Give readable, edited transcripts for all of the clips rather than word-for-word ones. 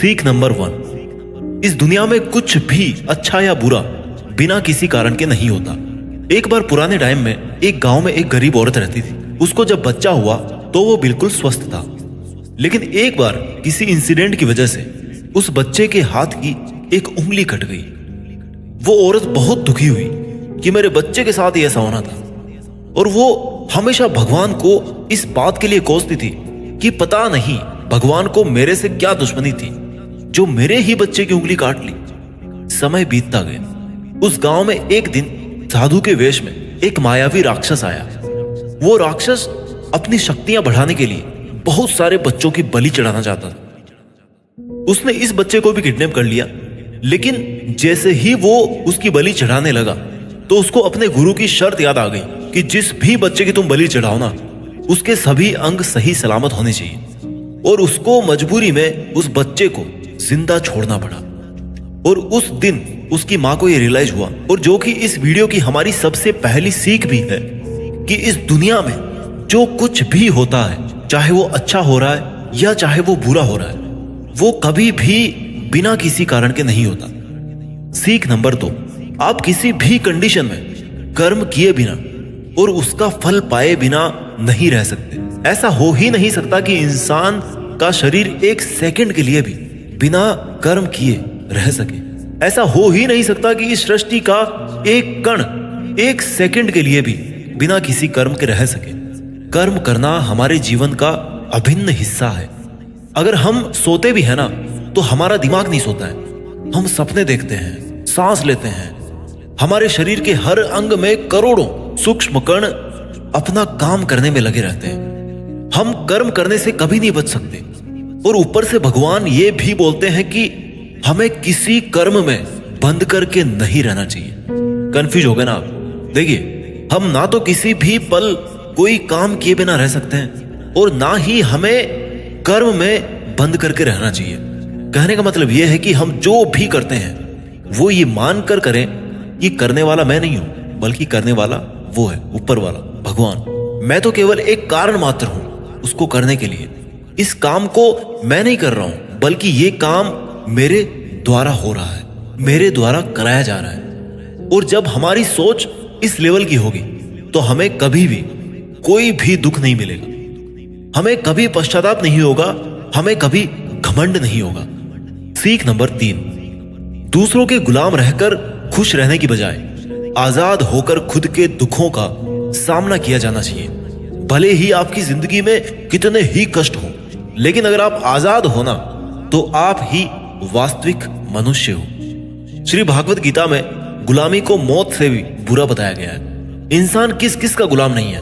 सीख नंबर 1, इस दुनिया में कुछ भी अच्छा या बुरा बिना किसी कारण के नहीं होता। एक बार पुराने टाइम में एक गांव में एक गरीब औरत रहती थी। उसको जब बच्चा हुआ तो वो बिल्कुल स्वस्थ था, लेकिन एक बार किसी इंसिडेंट की वजह से उस बच्चे के हाथ की एक उंगली कट गई। वो औरत बहुत दुखी हुई कि मेरे बच्चे के साथ ही ऐसा होना था, और वो हमेशा भगवान को इस बात के लिए कोसती थी कि पता नहीं भगवान को मेरे से क्या दुश्मनी थी जो मेरे ही बच्चे की उंगली काट ली। समय बीतता गया। उस गांव में एक दिन साधु के वेश में एक मायावी राक्षस आया। वो राक्षस अपनी शक्तियां बढ़ाने के लिए बहुत सारे बच्चों की बलि चढ़ाना चाहता था। उसने इस बच्चे को भी किडनैप कर लिया, लेकिन जैसे ही वो उसकी बलि चढ़ाने लगा तो उसको अपने गुरु की शर्त याद आ गई कि जिस भी बच्चे की तुम बलि चढ़ाओ ना, उसके सभी अंग सही सलामत होने चाहिए। और उसको मजबूरी में उस बच्चे को जिंदा छोड़ना पड़ा। और उस दिन उसकी मां को यह रियलाइज हुआ, और जो कि इस वीडियो की हमारी सबसे पहली सीख भी है, कि इस दुनिया में जो कुछ भी होता है, चाहे वो अच्छा हो रहा है या चाहे वो बुरा हो रहा है, वो कभी भी बिना किसी कारण के नहीं होता। सीख नंबर 2, आप किसी भी कंडीशन में कर्म किए बिना और उसका फल पाए बिना नहीं रह सकते। ऐसा हो ही नहीं सकता कि इंसान का शरीर एक सेकंड के लिए भी बिना कर्म किए रह सके। ऐसा हो ही नहीं सकता कि इस सृष्टि का एक कण एक सेकंड के लिए भी बिना किसी कर्म के रह सके। कर्म करना हमारे जीवन का अभिन्न हिस्सा है। अगर हम सोते भी है ना, तो हमारा दिमाग नहीं सोता है। हम सपने देखते हैं, सांस लेते हैं। हमारे शरीर के हर अंग में करोड़ों सूक्ष्म कण अपना काम करने में लगे रहते हैं। हम कर्म करने से कभी नहीं बच सकते। और ऊपर से भगवान ये भी बोलते हैं कि हमें किसी कर्म में बंद करके नहीं रहना चाहिए। कंफ्यूज हो गए ना आप? देखिए, हम ना तो किसी भी पल कोई काम किए बिना रह सकते हैं, और ना ही हमें कर्म में बंद करके रहना चाहिए। कहने का मतलब यह है कि हम जो भी करते हैं वो ये मानकर करें कि करने वाला मैं नहीं हूं, बल्कि करने वाला वो है, ऊपर वाला भगवान। मैं तो केवल एक कारण मात्र हूं उसको करने के लिए। इस काम को मैं नहीं कर रहा हूं, बल्कि ये काम मेरे द्वारा हो रहा है, मेरे द्वारा कराया जा रहा है। और जब हमारी सोच इस लेवल की होगी तो हमें कभी भी कोई भी दुख नहीं मिलेगा, हमें कभी पश्चाताप नहीं होगा, हमें कभी घमंड नहीं होगा। सीख नंबर 3, दूसरों के गुलाम रहकर खुश रहने की बजाय आजाद होकर खुद के दुखों का सामना किया जाना चाहिए। भले ही आपकी जिंदगी में कितने ही कष्ट हो, लेकिन अगर आप आजाद हो ना, तो आप ही वास्तविक मनुष्य हो। श्री भागवत गीता में गुलामी को मौत से भी बुरा बताया गया है। इंसान किस किस का गुलाम नहीं है?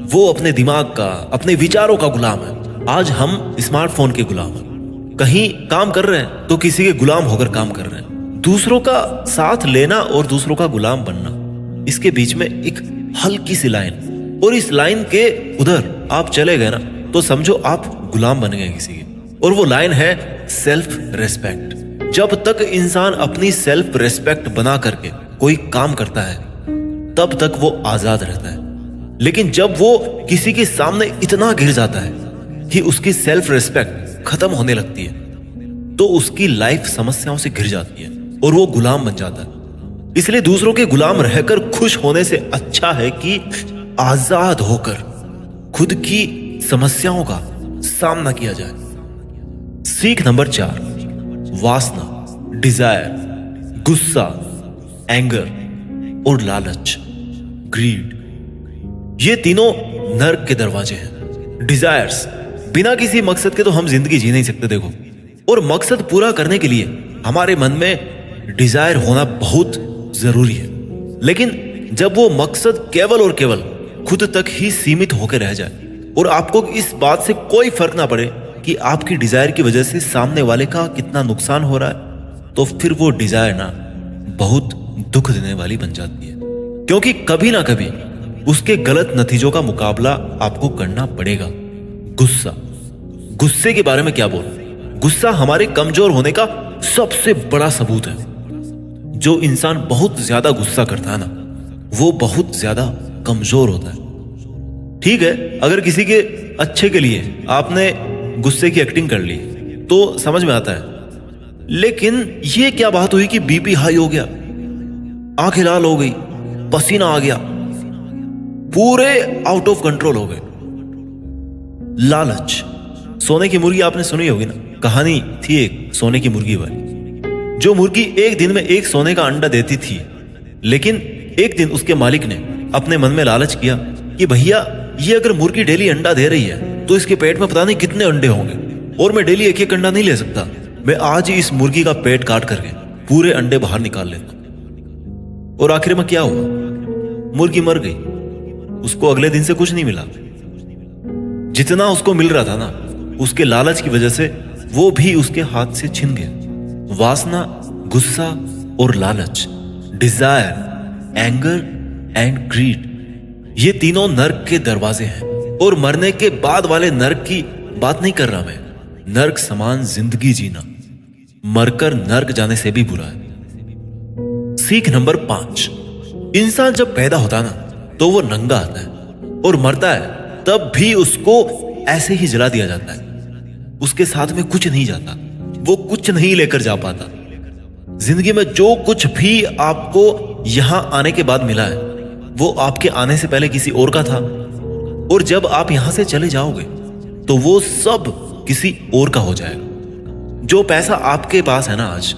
वो अपने दिमाग का, अपने विचारों का गुलाम है। आज हम स्मार्टफोन के गुलाम हैं। कहीं काम कर रहे हैं तो किसी के गुलाम होकर काम कर रहे हैं। दूसरों का साथ लेना और दूसरों का गुलाम बनना, इसके बीच में एक हल्की सी लाइन, और इस लाइन के उधर आप चले गए ना, तो समझो आप गुलाम बन गए किसी के। और वो लाइन है सेल्फ रेस्पेक्ट। जब तक इंसान अपनी सेल्फ रेस्पेक्ट बना करके कोई काम करता है, तब तक वो आजाद रहता है। लेकिन जब वो किसी के सामने इतना गिर जाता है कि उसकी सेल्फ रेस्पेक्ट खत्म होने लगती है, तो उसकी लाइफ समस्याओं से घिर जाती है और वो गुलाम बन जाता है। इसलिए दूसरों के गुलाम रहकर खुश होने से अच्छा है कि आजाद होकर खुद की समस्याओं का सामना किया जाए। सीख नंबर 4, वासना, डिजायर, गुस्सा, एंगर और लालच, ग्रीड, ये तीनों नर्क के दरवाजे हैं। डिजायर्स, बिना किसी मकसद के तो हम जिंदगी जी नहीं सकते। देखो, और मकसद पूरा करने के लिए हमारे मन में डिजायर होना बहुत जरूरी है। लेकिन जब वो मकसद केवल और केवल खुद तक ही सीमित होकर रह जाए और आपको इस बात से कोई फर्क ना पड़े कि आपकी डिजायर की वजह से सामने वाले का कितना नुकसान हो रहा है, तो फिर वो डिजायर ना बहुत दुख देने वाली बन जाती है। क्योंकि कभी ना कभी उसके गलत नतीजों का मुकाबला आपको करना पड़ेगा। गुस्सा, गुस्से के बारे में क्या बोलूं? गुस्सा हमारे कमजोर होने का सबसे बड़ा सबूत है। जो इंसान बहुत ज्यादा गुस्सा करता है ना, वो बहुत ज्यादा कमजोर होता है। ठीक है, अगर किसी के अच्छे के लिए आपने गुस्से की एक्टिंग कर ली तो समझ में आता है, लेकिन ये क्या बात हुई कि बीपी हाई हो गया, आंखें लाल हो गई, पसीना आ गया, पूरे आउट ऑफ कंट्रोल हो गए। लालच। सोने की मुर्गी आपने सुनी होगी ना, कहानी थी एक सोने की मुर्गी वाली। जो मुर्गी एक दिन में एक सोने का अंडा देती थी, लेकिन एक दिन उसके मालिक ने अपने मन में लालच किया कि भैया ये अगर मुर्गी डेली अंडा दे रही है तो इसके पेट में पता नहीं कितने अंडे होंगे, और मैं डेली एक एक अंडा नहीं ले सकता, मैं आज ही इस मुर्गी का पेट काट करके पूरे अंडे बाहर निकाल लेता। और आखिर में क्या हुआ, मुर्गी मर गई। उसको अगले दिन से कुछ नहीं मिला। जितना उसको मिल रहा था ना, उसके लालच की वजह से वो भी उसके हाथ से छिन गया। वासना, गुस्सा और लालच, डिजायर, एंगर एंड ग्रीड, ये तीनों नर्क के दरवाजे हैं। और मरने के बाद वाले नर्क की बात नहीं कर रहा मैं, नर्क समान जिंदगी जीना मरकर नर्क जाने से भी बुरा है। सीख नंबर 5, इंसान जब पैदा होता है ना तो वो नंगा आता है, और मरता है तब भी उसको ऐसे ही जला दिया जाता है। उसके साथ में कुछ नहीं जाता, वो कुछ नहीं लेकर जा पाता। जिंदगी में जो कुछ भी आपको यहां आने के बाद मिला है, वो आपके आने से पहले किसी और का था, और जब आप यहां से चले जाओगे तो वो सब किसी और का हो जाएगा। जो पैसा आपके पास है ना आज,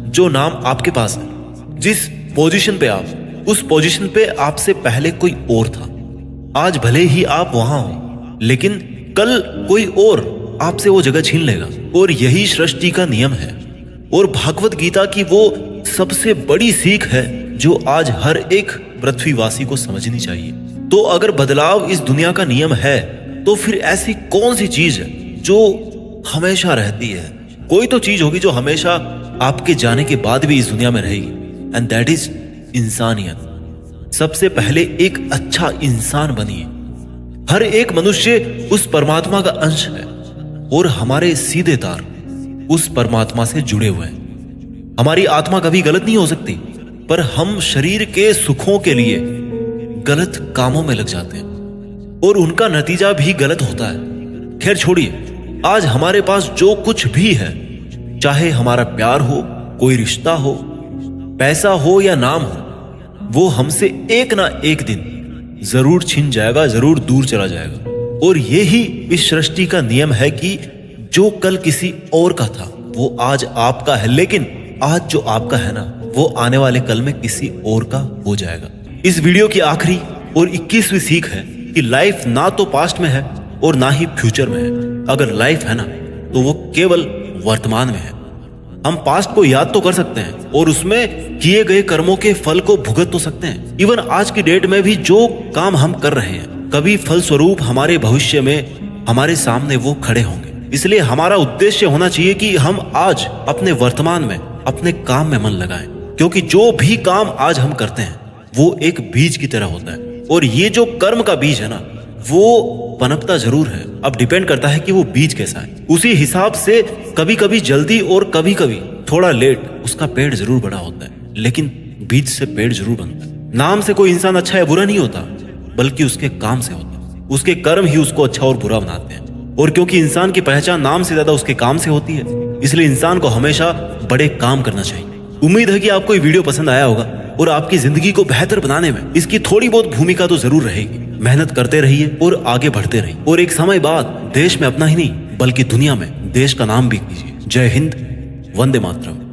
जो नाम आपके पास है, जिस पोजीशन पे आप, उस पोजीशन पे आपसे पहले कोई और था। आज भले ही आप वहां हो, लेकिन कल कोई और आपसे वो जगह छीन लेगा। और यही सृष्टि का नियम है, और भागवत गीता की वो सबसे बड़ी सीख है जो आज हर एक पृथ्वीवासी को समझनी चाहिए। तो अगर बदलाव इस दुनिया का नियम है, तो फिर ऐसी कौन सी चीज है जो हमेशा रहती है? कोई तो चीज होगी जो हमेशा आपके जाने के बाद भी इस दुनिया में रहेगी, एंड दैट इज इंसानियत। सबसे पहले एक अच्छा इंसान बनिए। हर एक मनुष्य उस परमात्मा का अंश है, और हमारे सीधे तार उस परमात्मा से जुड़े हुए हैं। हमारी आत्मा कभी गलत नहीं हो सकती, पर हम शरीर के सुखों के लिए गलत कामों में लग जाते हैं, और उनका नतीजा भी गलत होता है। खैर छोड़िए, आज हमारे पास जो कुछ भी है, चाहे हमारा प्यार हो, कोई रिश्ता हो, पैसा हो या नाम हो, वो हमसे एक ना एक दिन जरूर छिन जाएगा, जरूर दूर चला जाएगा। और यही इस सृष्टि का नियम है कि जो कल किसी और का था वो आज आपका है, लेकिन आज जो आपका है ना, वो आने वाले कल में किसी और का हो जाएगा। इस वीडियो की आखिरी और 21वीं सीख है कि लाइफ ना तो पास्ट में है और ना ही फ्यूचर में है। अगर लाइफ है ना, तो वो केवल वर्तमान में है। हम पास्ट को याद तो कर सकते हैं और उसमें किए गए कर्मों के फल को भुगत तो सकते हैं। इवन आज की डेट में भी जो काम हम कर रहे हैं, कभी फलस्वरूप हमारे भविष्य में हमारे सामने वो खड़े होंगे। इसलिए हमारा उद्देश्य होना चाहिए कि हम आज अपने वर्तमान में अपने काम में मन लगाएं, क्योंकि जो भी काम आज हम करते हैं वो एक बीज की तरह होता है। और ये जो कर्म का बीज है ना, वो पनपता जरूर है, अब डिपेंड करता है कि वो बीज कैसा है। उसी हिसाब से कभी कभी जल्दी और कभी कभी थोड़ा लेट उसका पेड़ जरूर बड़ा होता है, लेकिन बीज से पेड़ जरूर बनता है। नाम से कोई इंसान अच्छा या बुरा नहीं होता, बल्कि उसके काम से होता है। उसके कर्म ही उसको अच्छा और बुरा बनाते हैं। और क्योंकि इंसान की पहचान नाम से ज्यादा उसके काम से होती है, इसलिए इंसान को हमेशा बड़े काम करना चाहिए। उम्मीद है कि आपको ये वीडियो पसंद आया होगा, और आपकी जिंदगी को बेहतर बनाने में इसकी थोड़ी बहुत भूमिका तो जरूर रहेगी। मेहनत करते रहिए और आगे बढ़ते रहिए, और एक समय बाद देश में अपना ही नहीं बल्कि दुनिया में देश का नाम भी कीजिए। जय हिंद, वंदे मातरम।